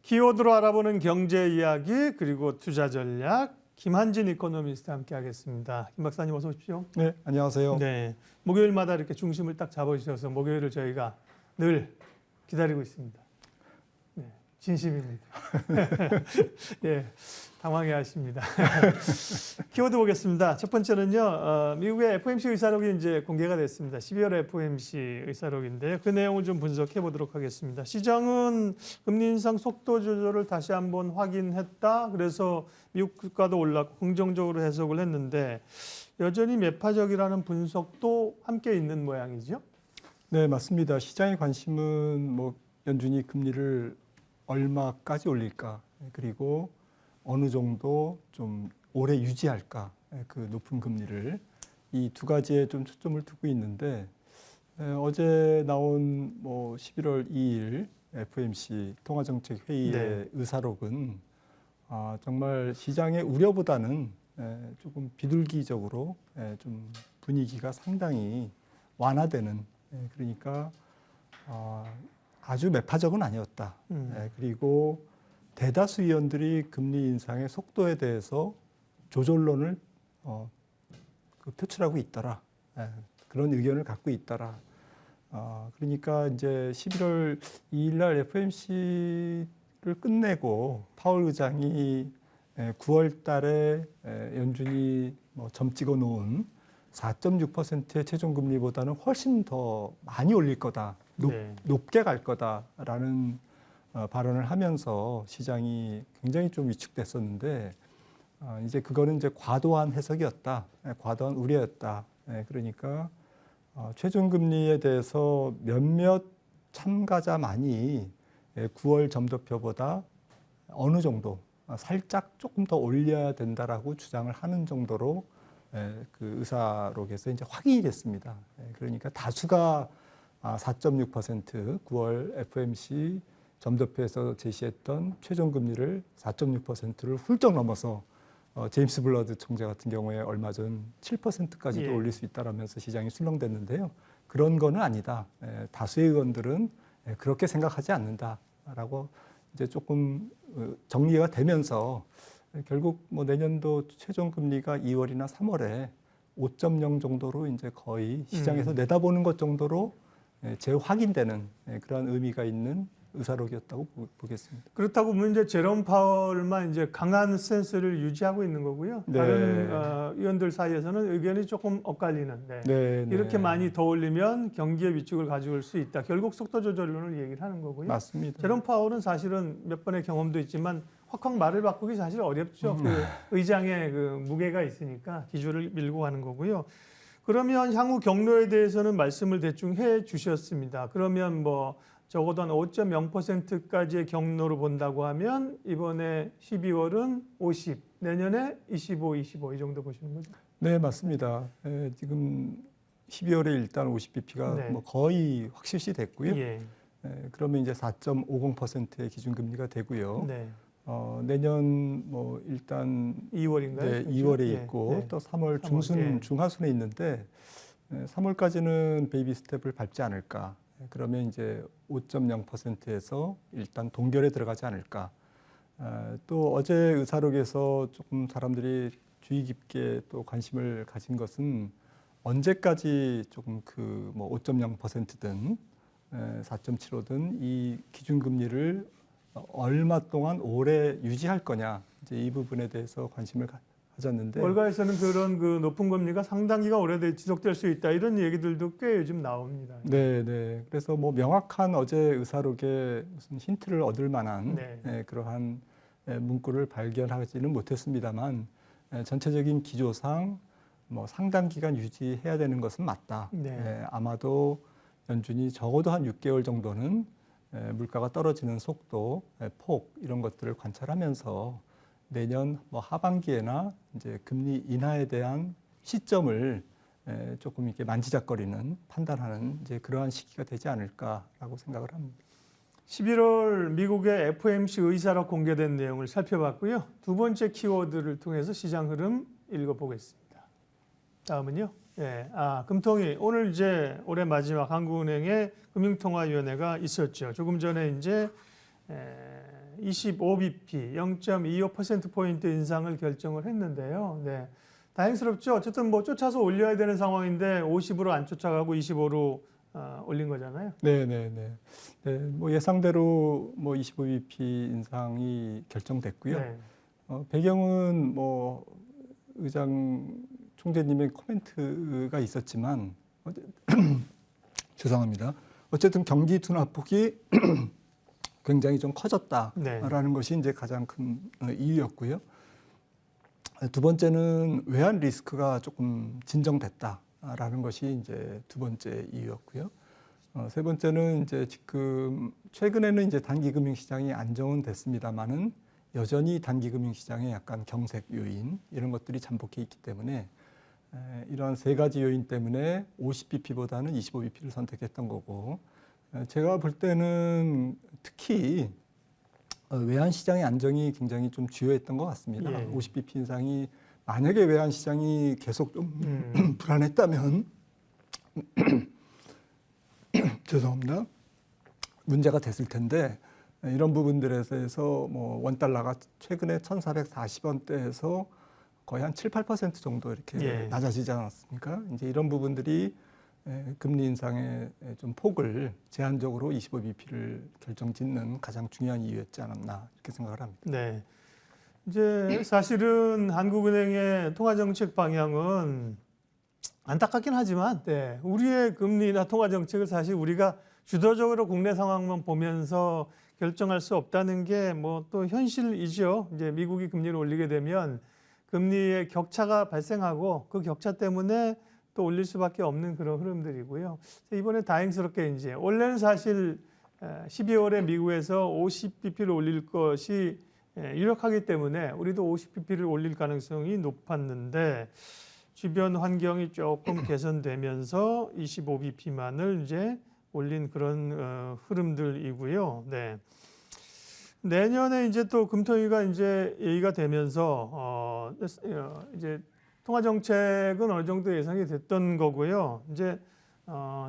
키워드로 알아보는 경제 이야기 그리고 투자 전략 김한진 이코노미스트와 함께하겠습니다. 김 박사님 어서 오십시오. 네, 안녕하세요. 네, 목요일마다 이렇게 중심을 딱 잡아주셔서 목요일을 저희가 늘 기다리고 있습니다. 네, 진심입니다. 예, 당황해하십니다. 키워드 보겠습니다. 첫 번째는요, 미국의 FOMC 의사록이 이제 공개가 됐습니다. 12월 FOMC 의사록인데요. 그 내용을 좀 분석해 보도록 하겠습니다. 시장은 금리 인상 속도 조절을 다시 한번 확인했다. 그래서 미국 주가도 올랐고 긍정적으로 해석을 했는데 여전히 매파적이라는 분석도 함께 있는 모양이죠. 네, 맞습니다. 시장의 관심은 뭐 연준이 금리를 얼마까지 올릴까, 그리고 어느 정도 좀 오래 유지할까, 그 높은 금리를 이 두 가지에 좀 초점을 두고 있는데 어제 나온 뭐 11월 2일 FOMC 통화정책회의의 네. 의사록은 정말 시장의 우려보다는 조금 비둘기적으로 좀 분위기가 상당히 완화되는, 그러니까 아주 매파적은 아니었다. 그리고 대다수 의원들이 금리 인상의 속도에 대해서 조절론을 표출하고 있더라. 그런 의견을 갖고 있더라. 그러니까 이제 11월 2일 날 FOMC를 끝내고 파월 의장이 9월 달에 연준이 점 찍어 놓은 4.6%의 최종 금리보다는 훨씬 더 많이 올릴 거다. 높게 갈 거다라는 발언을 하면서 시장이 굉장히 좀 위축됐었는데 이제 그거는 이제 과도한 해석이었다, 과도한 우려였다. 그러니까 최종 금리에 대해서 몇몇 참가자만이 9월 점도표보다 어느 정도 살짝 조금 더 올려야 된다라고 주장을 하는 정도로 그 의사록에서 이제 확인이 됐습니다. 그러니까 다수가 4.6% 9월 FOMC 점도표에서 제시했던 최종 금리를 4.6%를 훌쩍 넘어서 제임스 블러드 총재 같은 경우에 얼마 전 7%까지도 올릴 수 있다라면서 시장이 술렁댔는데요. 그런 거는 아니다. 다수의 의원들은 그렇게 생각하지 않는다라고 이제 조금 정리가 되면서 결국 뭐 내년도 최종 금리가 2월이나 3월에 5.0 정도로 이제 거의 시장에서 내다보는 것 정도로 재확인되는 그런 의미가 있는 의사록이었다고 보겠습니다. 그렇다고 보면 이제 제롬 파월만 이제 강한 스탠스를 유지하고 있는 거고요. 네. 다른 의원들 사이에서는 의견이 조금 엇갈리는데 이렇게 많이 더 올리면 경기에 위축을 가져올 수 있다. 결국 속도 조절론을 얘기를 하는 거고요. 맞습니다. 제롬 파월은 사실은 몇 번의 경험도 있지만 확확 말을 바꾸기 사실 어렵죠. 그 의장의 그 무게가 있으니까 기조를 밀고 가는 거고요. 그러면 향후 경로에 대해서는 말씀을 대충 해 주셨습니다. 그러면 뭐 적어도 한 5.0%까지의 경로로 본다고 하면 이번에 12월은 50, 내년에 25, 25 이 정도 보시는 거죠? 네, 맞습니다. 지금 12월에 일단 50bp가 뭐 거의 확실시 됐고요. 그러면 이제 4.50%의 기준금리가 되고요. 내년 뭐 일단 2월인가요? 네, 2월에 있고 또 3월 중순, 중하순에 있는데 3월까지는 베이비 스텝을 밟지 않을까. 그러면 이제 5.0%에서 일단 동결에 들어가지 않을까. 또 어제 의사록에서 조금 사람들이 주의 깊게 또 관심을 가진 것은 언제까지 조금 그 뭐 5.0%든 4.75든 이 기준금리를 얼마 동안 오래 유지할 거냐, 이제 이 부분에 대해서 관심을 가졌는데 월가에서는 그런 그 높은 금리가 상당기가 오래 지속될 수 있다 이런 얘기들도 꽤 요즘 나옵니다. 네. 그래서 뭐 명확한 어제 의사록에 무슨 힌트를 얻을 만한 그러한 문구를 발견하지는 못했습니다만 전체적인 기조상 뭐 상당 기간 유지해야 되는 것은 맞다. 아마도 연준이 적어도 한 6개월 정도는 물가가 떨어지는 속도, 폭 이런 것들을 관찰하면서 내년 뭐 하반기에나 이제 금리 인하에 대한 시점을 조금 이렇게 만지작거리는 판단하는 이제 그러한 시기가 되지 않을까라고 생각을 합니다. 11월 미국의 FOMC 의사록 공개된 내용을 살펴봤고요. 두 번째 키워드를 통해서 시장 흐름 읽어보겠습니다. 다음은요. 금통위 오늘 이제 올해 마지막 한국은행의 금융통화위원회가 있었죠. 조금 전에 이제 25bp 0.25%포인트 인상을 결정을 했는데요. 네. 다행스럽죠. 어쨌든 뭐 쫓아서 올려야 되는 상황인데 50으로 안 쫓아가고 25로 올린 거잖아요. 네, 네, 네. 네, 뭐 예상대로 뭐 25bp 인상이 결정됐고요. 네. 배경은 뭐 의장 총재님의 코멘트가 있었지만 죄송합니다. 어쨌든 경기 둔화폭이 굉장히 좀 커졌다라는 네. 것이 이제 가장 큰 이유였고요. 두 번째는 외환 리스크가 조금 진정됐다라는 것이 이제 두 번째 이유였고요. 세 번째는 이제 지금 최근에는 이제 단기 금융 시장이 안정은 됐습니다만은 여전히 단기 금융 시장에 약간 경색 요인 이런 것들이 잠복해 있기 때문에 이러한 세 가지 요인 때문에 50bp보다는 25bp를 선택했던 거고, 제가 볼 때는 특히 외환 시장의 안정이 굉장히 좀 주요했던 것 같습니다. 예. 50bp 인상이 만약에 외환 시장이 계속 좀 불안했다면 죄송합니다. 문제가 됐을 텐데 이런 부분들에 대해서 뭐 원달러가 최근에 1,440원대에서 거의 한 7, 8% 정도 이렇게 예. 낮아지지 않았습니까? 이제 이런 부분들이 금리 인상의 좀 폭을 제한적으로 25bp를 결정짓는 가장 중요한 이유였지 않았나 이렇게 생각을 합니다. 네. 이제 사실은 한국은행의 통화정책 방향은 안타깝긴 하지만, 네, 우리의 금리나 통화정책을 사실 우리가 주도적으로 국내 상황만 보면서 결정할 수 없다는 게 뭐 또 현실이죠. 이제 미국이 금리를 올리게 되면 금리의 격차가 발생하고 그 격차 때문에 또 올릴 수밖에 없는 그런 흐름들이고요. 이번에 다행스럽게 이제 원래는 사실 12월에 미국에서 50bp를 올릴 것이 유력하기 때문에 우리도 50bp를 올릴 가능성이 높았는데 주변 환경이 조금 개선되면서 25bp만을 이제 올린 그런 흐름들이고요. 네. 내년에 이제 또 금통위가 이제 얘기가 되면서 이제 통화 정책은 어느 정도 예상이 됐던 거고요. 이제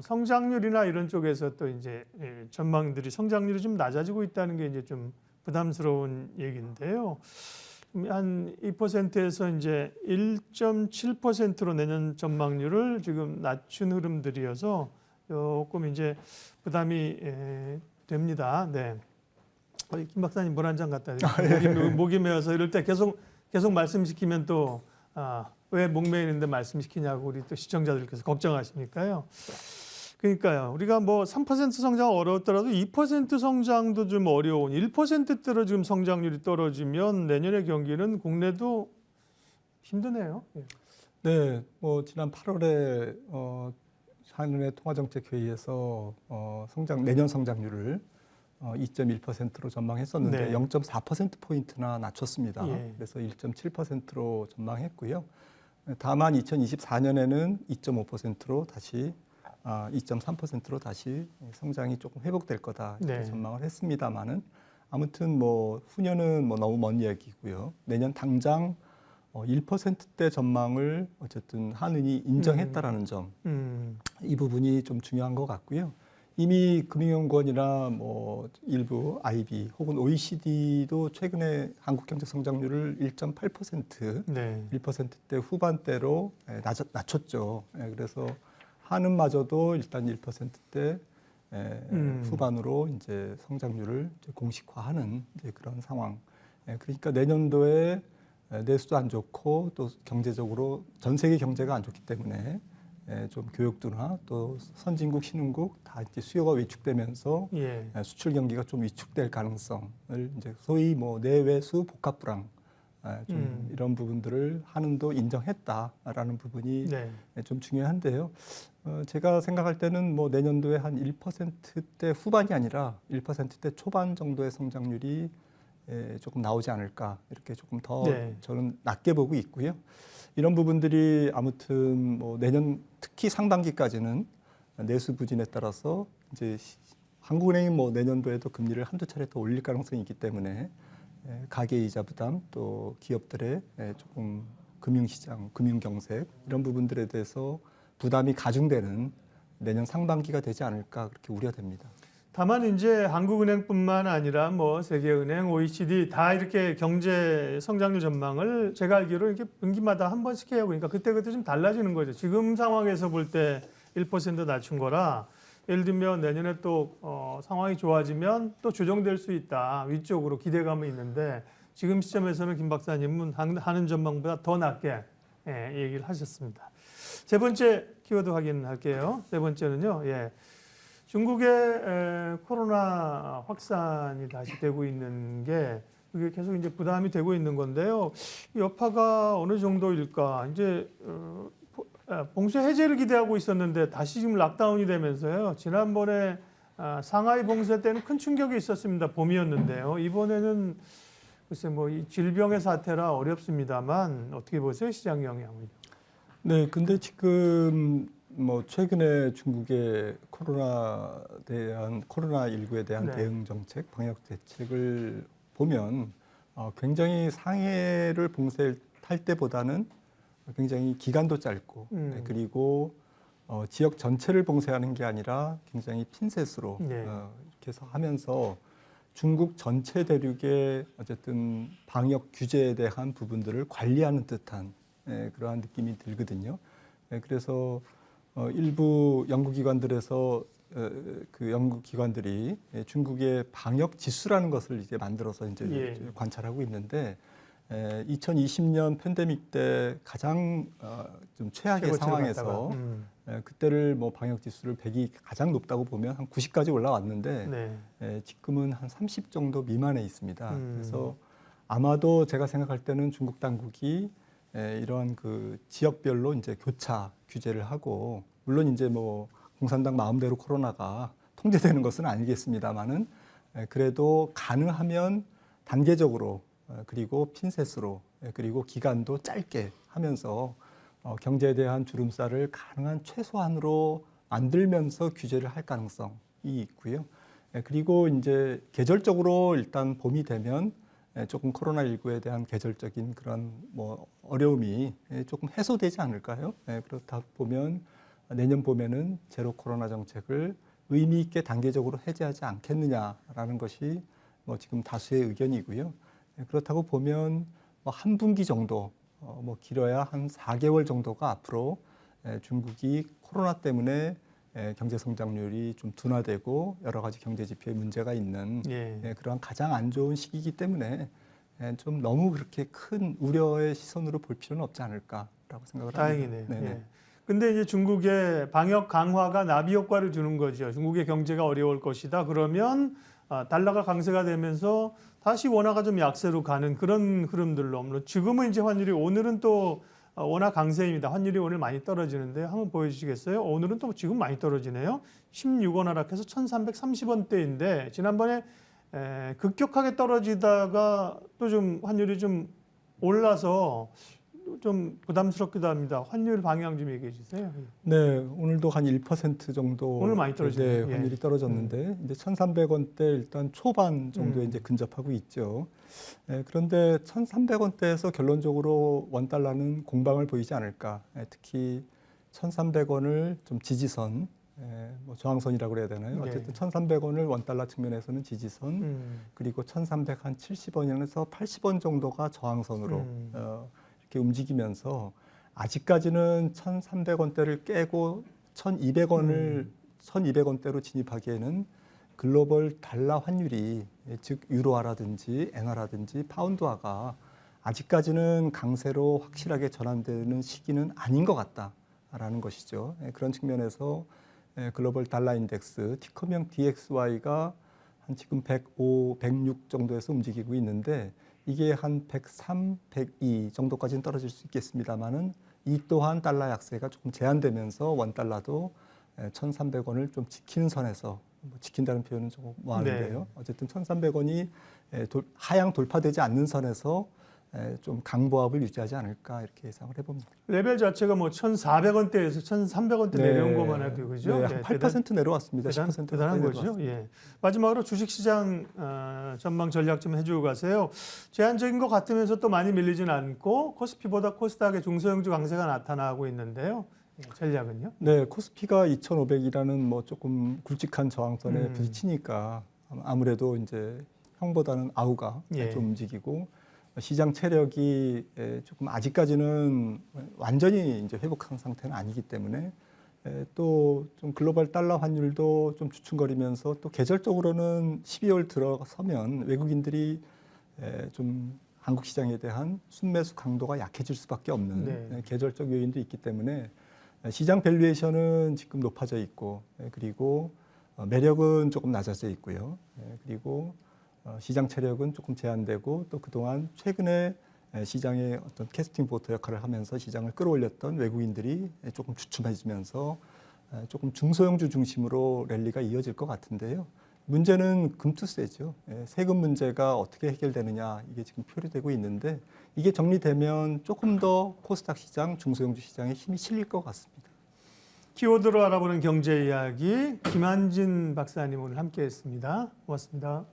성장률이나 이런 쪽에서 또 이제 전망들이 성장률이 좀 낮아지고 있다는 게 이제 좀 부담스러운 얘기인데요. 한 2%에서 이제 1.7%로 내년 전망률을 지금 낮춘 흐름들이어서 조금 이제 부담이 됩니다. 네. 김 박사님 물 한 잔 갖다 드릴게요. 목이 메어서 이럴 때 계속 말씀시키면 또 왜 목매이는데 말씀시키냐고 우리 또 시청자들께서 걱정하시니까요. 그러니까요. 우리가 뭐 3% 성장 어려웠더라도 2% 성장도 좀 어려운 1%대로 지금 성장률이 떨어지면 내년의 경기는 국내도 힘드네요. 네, 뭐 지난 8월에 한은회 통화정책회의에서 내년 성장률을 2.1%로 전망했었는데 네. 0.4%포인트나 낮췄습니다. 예. 그래서 1.7%로 전망했고요. 다만 2024년에는 2.5%로 다시 2.3%로 다시 성장이 조금 회복될 거다 이렇게 네. 전망을 했습니다만은 아무튼 뭐 후년은 뭐 너무 먼 얘기고요. 내년 당장 1%대 전망을 어쨌든 한은이 인정했다라는 점, 이 부분이 좀 중요한 것 같고요. 이미 금융연구원이나 뭐 일부 IB 혹은 OECD도 최근에 한국 경제 성장률을 1.8%, 네. 1%대 후반대로 낮췄죠. 그래서 한은마저도 일단 1%대 후반으로 이제 성장률을 이제 공식화하는 이제 그런 상황. 그러니까 내년도에 내수도 안 좋고 또 경제적으로 전 세계 경제가 안 좋기 때문에 좀 교육도나 또 선진국, 신흥국 다 이제 수요가 위축되면서 예. 수출 경기가 좀 위축될 가능성을 이제 소위 뭐 내외수 복합 불황 좀 이런 부분들을 한은도 인정했다라는 부분이 네. 좀 중요한데요. 제가 생각할 때는 뭐 내년도에 한 1%대 후반이 아니라 1%대 초반 정도의 성장률이 조금 나오지 않을까 이렇게 조금 더 네. 저는 낮게 보고 있고요. 이런 부분들이 아무튼 뭐 내년 특히 상반기까지는 내수 부진에 따라서 이제 한국은행이 뭐 내년도에도 금리를 한두 차례 더 올릴 가능성이 있기 때문에 가계 이자 부담 또 기업들의 조금 금융시장, 금융경색 이런 부분들에 대해서 부담이 가중되는 내년 상반기가 되지 않을까 그렇게 우려됩니다. 다만 이제 한국은행뿐만 아니라 뭐 세계은행, OECD 다 이렇게 경제 성장률 전망을 제가 알기로 이렇게 분기마다 한 번씩 해요. 그러니까 그때그때 좀 달라지는 거죠. 지금 상황에서 볼 때 1% 낮춘 거라 예를 들면 내년에 또 상황이 좋아지면 또 조정될 수 있다. 위쪽으로 기대감은 있는데 지금 시점에서는 김 박사님은 하는 전망보다 더 낮게 얘기를 하셨습니다. 세 번째 키워드 확인할게요. 세 번째는요. 중국의 코로나 확산이 다시 되고 있는 게 그게 계속 이제 부담이 되고 있는 건데요. 이 여파가 어느 정도일까? 이제 봉쇄 해제를 기대하고 있었는데 다시 지금 락다운이 되면서요. 지난번에 상하이 봉쇄 때는 큰 충격이 있었습니다. 봄이었는데요. 이번에는 글쎄 뭐 이 질병의 사태라 어렵습니다만 어떻게 보세요? 시장 영향을? 네, 근데 지금 뭐 최근에 중국의 코로나19에 대한 네. 대응 정책, 방역 대책을 보면 굉장히 상해를 봉쇄할 때보다는 굉장히 기간도 짧고 그리고 지역 전체를 봉쇄하는 게 아니라 굉장히 핀셋으로 네. 이렇게 해서 하면서 중국 전체 대륙의 어쨌든 방역 규제에 대한 부분들을 관리하는 듯한 그러한 느낌이 들거든요. 그래서 일부 연구기관들에서 그 연구기관들이 중국의 방역 지수라는 것을 이제 만들어서 이제 관찰하고 있는데 2020년 팬데믹 때 가장 좀 최악의 상황에서 그때를 뭐 방역 지수를 100이 가장 높다고 보면 한 90까지 올라왔는데 지금은 한 30 정도 미만에 있습니다. 그래서 아마도 제가 생각할 때는 중국 당국이 이러한 그 지역별로 이제 교차 규제를 하고 물론 이제 뭐 공산당 마음대로 코로나가 통제되는 것은 아니겠습니다만은 그래도 가능하면 단계적으로 그리고 핀셋으로 그리고 기간도 짧게 하면서 경제에 대한 주름살을 가능한 최소한으로 만들면서 규제를 할 가능성이 있고요. 그리고 이제 계절적으로 일단 봄이 되면 조금 코로나19에 대한 계절적인 그런 뭐 어려움이 조금 해소되지 않을까요? 그렇다 보면 내년 봄에는 제로 코로나 정책을 의미 있게 단계적으로 해제하지 않겠느냐라는 것이 뭐 지금 다수의 의견이고요. 그렇다고 보면 뭐 한 분기 정도, 뭐 길어야 한 4개월 정도가 앞으로 중국이 코로나 때문에 경제 성장률이 좀 둔화되고 여러 가지 경제 지표에 문제가 있는 그러한 가장 안 좋은 시기이기 때문에 좀 너무 그렇게 큰 우려의 시선으로 볼 필요는 없지 않을까라고 생각을 합니다. 다행이네요. 예. 근데 이제 중국의 방역 강화가 나비 효과를 주는 거죠. 중국의 경제가 어려울 것이다. 그러면 달러가 강세가 되면서 다시 원화가 좀 약세로 가는 그런 흐름들로 물론 지금은 이제 환율이 오늘은 또 원화 강세입니다. 환율이 오늘 많이 떨어지는데 한번 보여주시겠어요? 오늘은 또 지금 많이 떨어지네요. 16원 하락해서 1,330원대인데 지난번에 급격하게 떨어지다가 또 좀 환율이 좀 올라서 좀 부담스럽기도 합니다. 환율 방향 좀 얘기해 주세요. 네, 오늘도 한 1% 정도 오늘 많이 떨어지네요. 환율이 떨어졌는데 이제 1,300원대 일단 초반 정도에 이제 근접하고 있죠. 그런데 1,300원대에서 결론적으로 원 달러는 공방을 보이지 않을까. 특히 1,300원을 좀 지지선, 뭐 저항선이라고 그래야 되나요? 어쨌든 1,300원을 원 달러 측면에서는 지지선, 그리고 1,370원에서 80원 정도가 저항선으로 이렇게 움직이면서 아직까지는 1,300원대를 깨고 1,200원대로 진입하기에는 글로벌 달러 환율이 즉 유로화라든지 엔화라든지 파운드화가 아직까지는 강세로 확실하게 전환되는 시기는 아닌 것 같다라는 것이죠. 그런 측면에서 글로벌 달러 인덱스 티커명 DXY가 한 지금 105, 106 정도에서 움직이고 있는데 이게 한 103, 102 정도까지는 떨어질 수 있겠습니다만은 이 또한 달러 약세가 조금 제한되면서 원 달러도 1,300원을 좀 지키는 선에서 뭐 지킨다는 표현은 조금 뭐하는데요. 어쨌든 1,300원이 하향 돌파되지 않는 선에서 좀 강보합을 유지하지 않을까 이렇게 예상을 해봅니다. 레벨 자체가 뭐 1,400원대에서 1,300원대 내려온 것만 해도 그죠? 한 8% 내려왔습니다. 10% 대단한 거죠. 예. 마지막으로 주식시장 전망 전략 좀 해주고 가세요. 제한적인 것 같으면서 또 많이 밀리진 않고 코스피보다 코스닥의 중소형주 강세가 나타나고 있는데요. 전략은요? 네, 코스피가 2,500이라는 뭐 조금 굵직한 저항선에 부딪히니까 아무래도 이제 형보다는 아우가 예. 좀 움직이고 시장 체력이 조금 아직까지는 완전히 이제 회복한 상태는 아니기 때문에 또 좀 글로벌 달러 환율도 좀 주춤거리면서 또 계절적으로는 12월 들어서면 외국인들이 좀 한국 시장에 대한 순매수 강도가 약해질 수밖에 없는 네. 계절적 요인도 있기 때문에 시장 밸류에이션은 지금 높아져 있고 그리고 매력은 조금 낮아져 있고요. 그리고 시장 체력은 조금 제한되고 또 그동안 최근에 시장의 어떤 캐스팅 보트 역할을 하면서 시장을 끌어올렸던 외국인들이 조금 주춤해지면서 조금 중소형주 중심으로 랠리가 이어질 것 같은데요. 문제는 금투세죠. 세금 문제가 어떻게 해결되느냐 이게 지금 표류되고 있는데 이게 정리되면 조금 더 코스닥 시장, 중소형주 시장에 힘이 실릴 것 같습니다. 키워드로 알아보는 경제 이야기 김한진 박사님 오늘 함께했습니다. 고맙습니다.